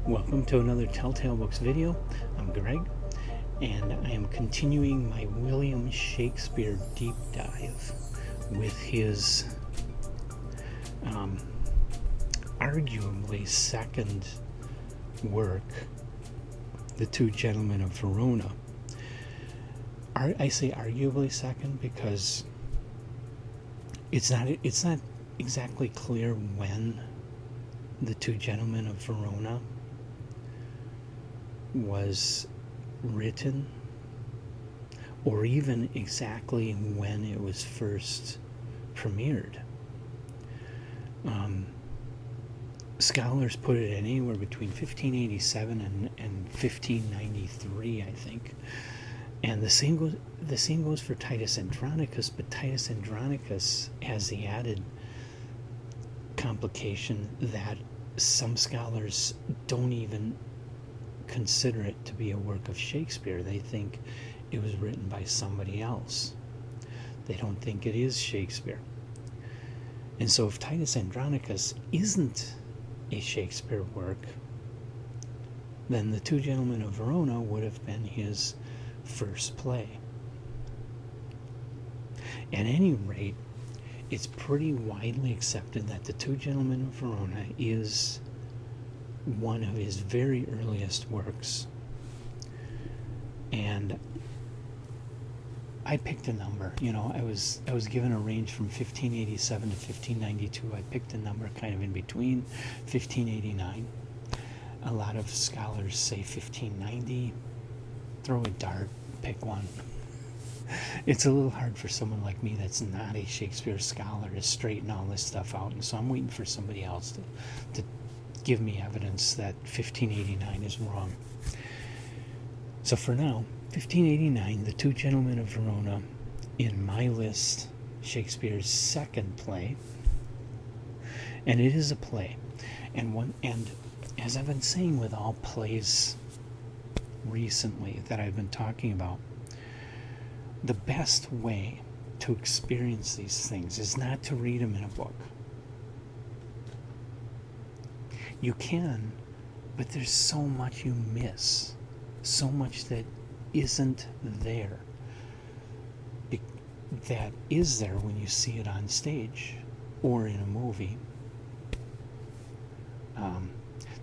Welcome to another Telltale Books video. I'm Greg, and I am continuing my William Shakespeare deep dive with his arguably second work, The Two Gentlemen of Verona. I say arguably second because it's not exactly clear when The Two Gentlemen of Verona was written, or even exactly when it was first premiered. Scholars put it anywhere between 1587 and 1593, I think. And the same goes for Titus Andronicus, but Titus Andronicus has the added complication that some scholars don't even consider it to be a work of Shakespeare. They think it was written by somebody else. They don't think it is Shakespeare. And so if Titus Andronicus isn't a Shakespeare work, then The Two Gentlemen of Verona would have been his first play. At any rate, it's pretty widely accepted that The Two Gentlemen of Verona is one of his very earliest works. And I picked a number. I was given a range from 1587 to 1592. I picked a number kind of in between, 1589. A lot of scholars say 1590. Throw a dart, pick one. It's a little hard for someone like me that's not a Shakespeare scholar to straighten all this stuff out, and so I'm waiting for somebody else to give me evidence that 1589 is wrong. So for now, 1589, The Two Gentlemen of Verona, in my list, Shakespeare's second play, and it is a play. And as I've been saying with all plays recently that I've been talking about, the best way to experience these things is not to read them in a book. You can, but there's so much you miss, so much that isn't there, that is there when you see it on stage or in a movie.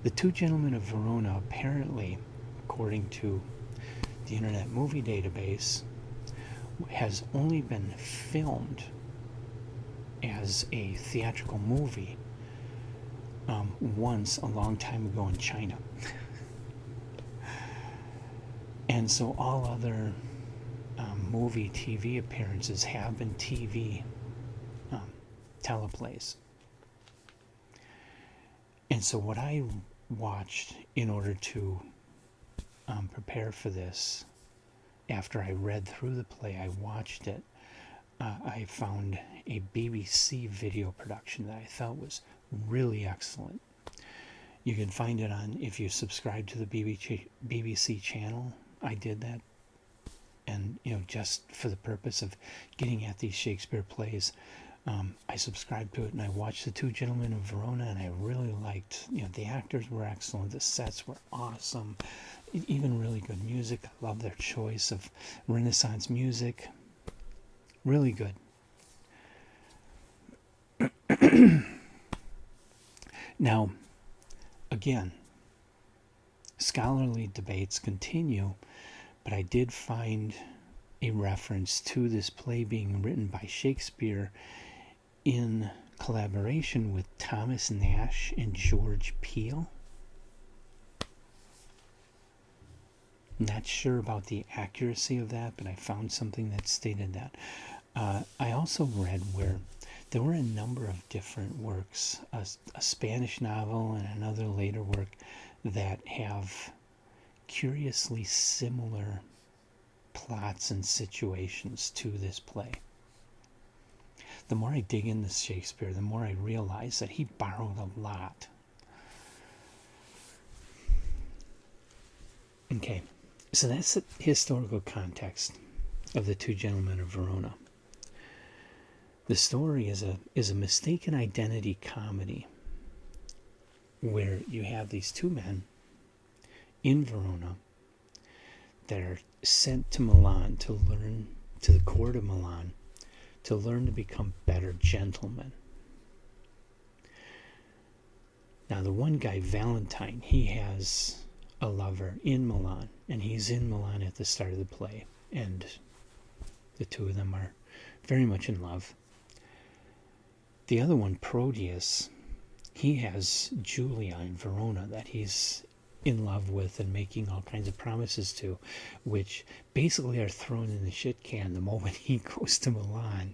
The Two Gentlemen of Verona, apparently, according to the Internet Movie Database, has only been filmed as a theatrical movie once a long time ago in China. And so all other movie TV appearances have been TV teleplays. And so what I watched in order to prepare for this, after I read through the play, I watched it. I found a BBC video production that I thought was really excellent. You can find it on, if you subscribe to the BBC channel. I did that, and just for the purpose of getting at these Shakespeare plays, I subscribed to it, and I watched The Two Gentlemen of Verona, and I really liked, the actors were excellent, the sets were awesome, even really good music. I love their choice of Renaissance music. Really good. Now, again, scholarly debates continue, but I did find a reference to this play being written by Shakespeare in collaboration with Thomas Nash and George Peele. Not sure about the accuracy of that, but I found something that stated that. I also read where there were a number of different works, a Spanish novel and another later work, that have curiously similar plots and situations to this play. The more I dig into Shakespeare, the more I realize that he borrowed a lot. Okay, so that's the historical context of The Two Gentlemen of Verona. The story is a mistaken identity comedy where you have these two men in Verona that are sent to Milan to learn, to the court of Milan, to learn to become better gentlemen. Now, the one guy, Valentine, he has a lover in Milan, and he's in Milan at the start of the play, and the two of them are very much in love. The other one, Proteus, he has Julia in Verona that he's in love with and making all kinds of promises to, which basically are thrown in the shit can the moment he goes to Milan.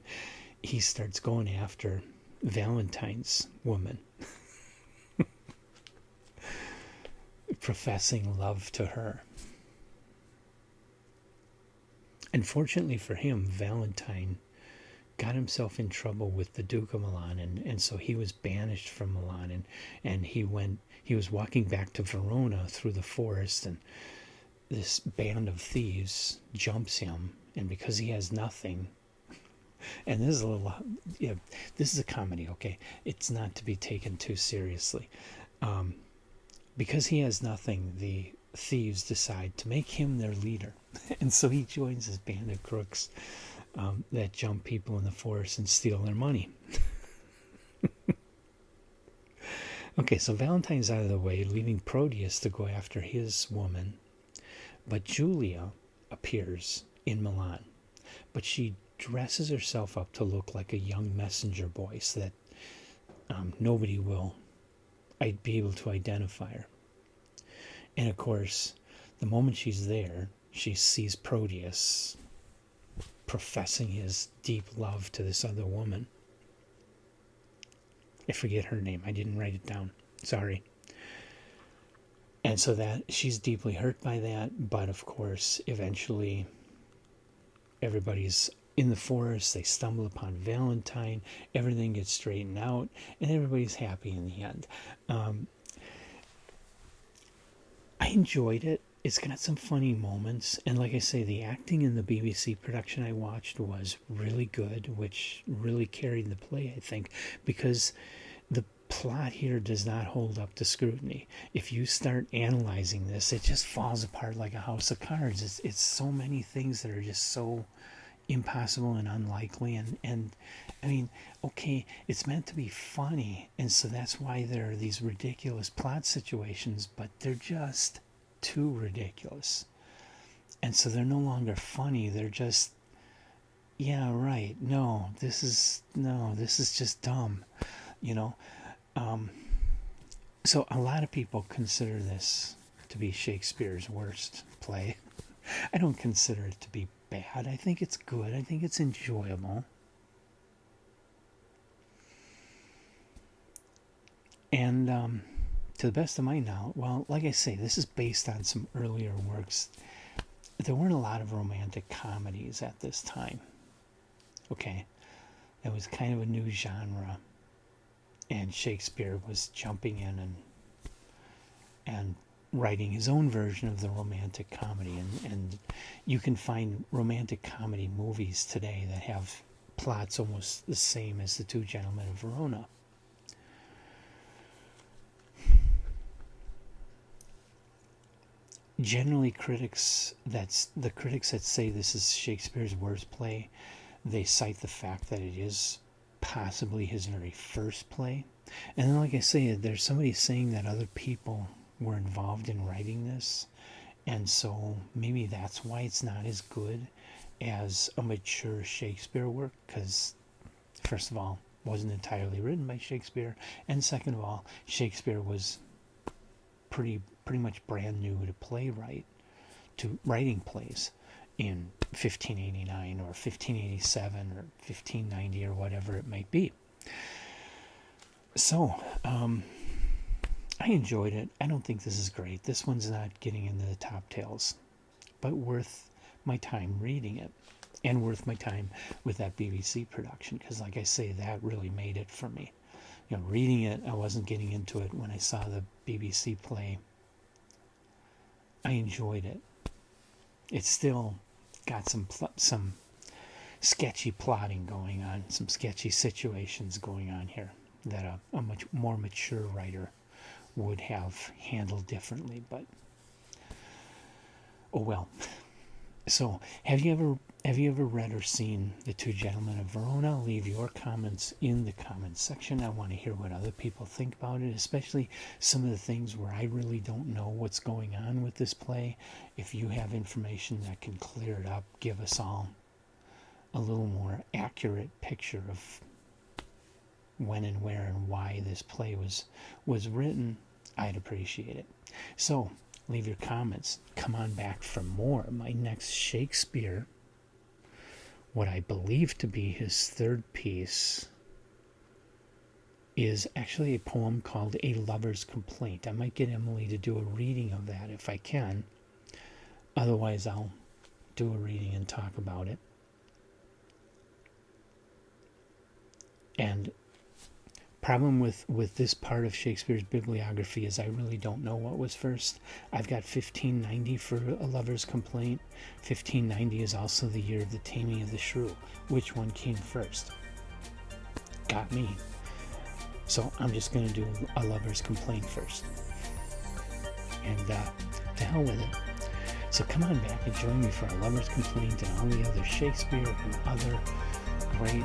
He starts going after Valentine's woman, professing love to her. Unfortunately for him, Valentine got himself in trouble with the Duke of Milan, and so he was banished from Milan, and he was walking back to Verona through the forest, and this band of thieves jumps him, and because he has nothing, and this is a little, yeah, this is a comedy, okay? It's not to be taken too seriously. Because he has nothing, the thieves decide to make him their leader, and so he joins this band of crooks that jump people in the forest and steal their money. Okay, so Valentine's out of the way, leaving Proteus to go after his woman, but Julia appears in Milan, but she dresses herself up to look like a young messenger boy so that nobody will be able to identify her. And of course, the moment she's there, she sees Proteus professing his deep love to this other woman. I forget her name. I didn't write it down. Sorry. And so that she's deeply hurt by that, but of course, eventually everybody's in the forest, they stumble upon Valentine, everything gets straightened out, and everybody's happy in the end. I enjoyed it. It's got some funny moments, and like I say, the acting in the BBC production I watched was really good, which really carried the play, I think, because the plot here does not hold up to scrutiny. If you start analyzing this, it just falls apart like a house of cards. It's so many things that are just so impossible and unlikely, and I mean, okay, it's meant to be funny, and so that's why there are these ridiculous plot situations, but they're just too ridiculous, and so they're no longer funny. They're just, yeah, right, no, this is just dumb, you know. So a lot of people consider this to be Shakespeare's worst play. I don't consider it to be bad. I think it's good. I think it's enjoyable. And to the best of my knowledge, well, like I say, this is based on some earlier works. There weren't a lot of romantic comedies at this time. Okay, it was kind of a new genre, and Shakespeare was jumping in and writing his own version of the romantic comedy, and you can find romantic comedy movies today that have plots almost the same as The Two Gentlemen of Verona. Generally, the critics that say this is Shakespeare's worst play, they cite the fact that it is possibly his very first play. And then, like I say, there's somebody saying that other people were involved in writing this, and so maybe that's why it's not as good as a mature Shakespeare work, because first of all, it wasn't entirely written by Shakespeare, and second of all, Shakespeare was pretty much brand new to writing plays in 1589 or 1587 or 1590 or whatever it might be. So I enjoyed it. I don't think this is great. This one's not getting into the top tales, but worth my time reading it, and worth my time with that BBC production, because like I say, that really made it for me. You know, reading it, I wasn't getting into it. When I saw the BBC play, I enjoyed it. It's still got some sketchy plotting going on, some sketchy situations going on here that a much more mature writer would have handled differently, but Oh well. So, have you ever read or seen The Two Gentlemen of Verona? Leave your comments in the comments section. I want to hear what other people think about it, especially some of the things where I really don't know what's going on with this play. If you have information that can clear it up, give us all a little more accurate picture of when and where and why this play was written, I'd appreciate it. So, leave your comments. Come on back for more. My next Shakespeare, what I believe to be his third piece, is actually a poem called A Lover's Complaint. I might get Emily to do a reading of that if I can. Otherwise, I'll do a reading and talk about it. And problem with this part of Shakespeare's bibliography is I really don't know what was first. I've got 1590 for A Lover's Complaint. 1590 is also the year of the taming of the shrew. Which one came first? Got me. So I'm just going to do A Lover's Complaint first. And to hell with it. So come on back and join me for A Lover's Complaint and all the other Shakespeare and other great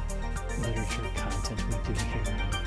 literature content we do here on